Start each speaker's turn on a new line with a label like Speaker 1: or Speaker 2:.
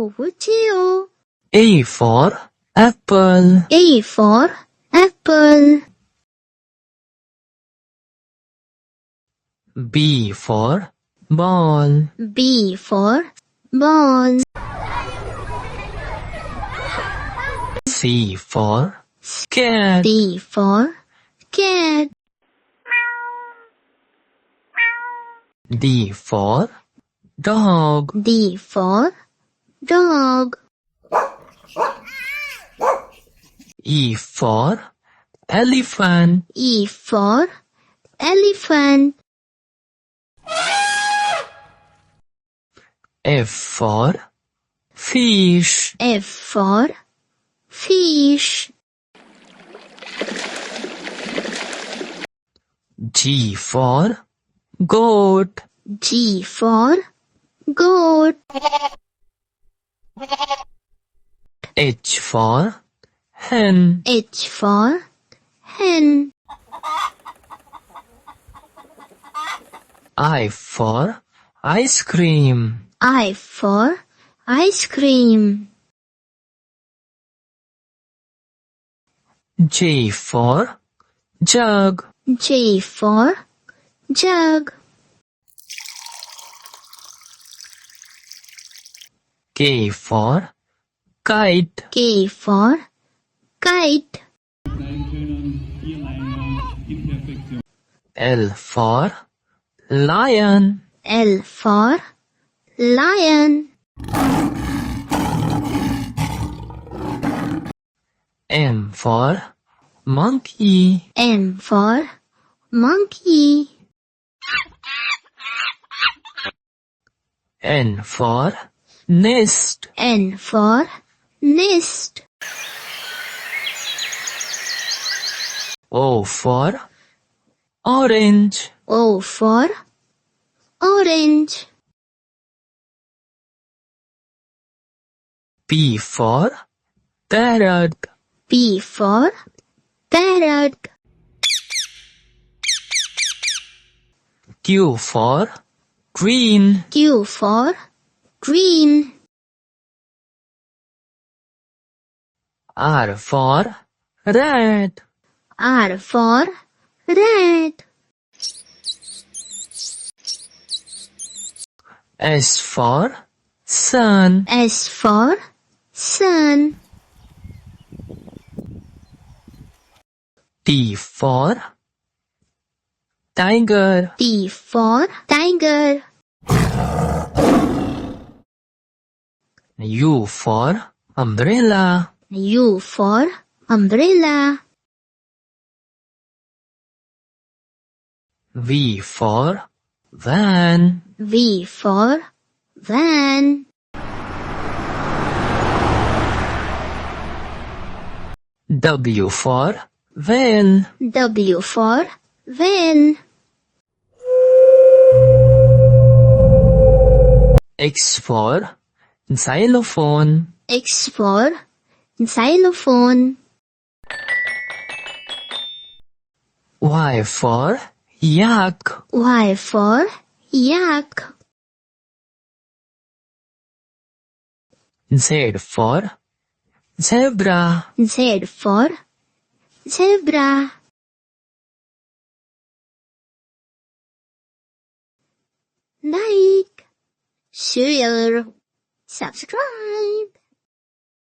Speaker 1: Chiu.
Speaker 2: A for apple.
Speaker 1: A for apple.
Speaker 2: B for ball.
Speaker 1: B for ball.
Speaker 2: C for cat.
Speaker 1: D for cat.
Speaker 2: D for dog.
Speaker 1: D for dog.
Speaker 2: E for elephant.
Speaker 1: E for elephant.
Speaker 2: F for fish.
Speaker 1: F for fish.
Speaker 2: G for goat.
Speaker 1: G for goat.
Speaker 2: H for hen.
Speaker 1: H for hen.
Speaker 2: I for ice cream.
Speaker 1: I for ice cream.
Speaker 2: J for jug.
Speaker 1: J for jug.
Speaker 2: K for kite.
Speaker 1: K for kite.
Speaker 2: L for lion.
Speaker 1: L for lion.
Speaker 2: M for monkey.
Speaker 1: M for monkey.
Speaker 2: N for nest.
Speaker 1: N for nest.
Speaker 2: O for orange.
Speaker 1: O for orange.
Speaker 2: P for parrot.
Speaker 1: P for parrot.
Speaker 2: Q for green.
Speaker 1: Q for green.
Speaker 2: R for red.
Speaker 1: R for red.
Speaker 2: S for sun.
Speaker 1: S for sun.
Speaker 2: T for tiger.
Speaker 1: T for tiger.
Speaker 2: U for umbrella.
Speaker 1: U for umbrella.
Speaker 2: V for van.
Speaker 1: V for van.
Speaker 2: W for van.
Speaker 1: W for van.
Speaker 2: X for xylophone.
Speaker 1: X for xylophone.
Speaker 2: Y for yak.
Speaker 1: Y for yak.
Speaker 2: Z for zebra.
Speaker 1: Z for zebra. Like, share, subscribe.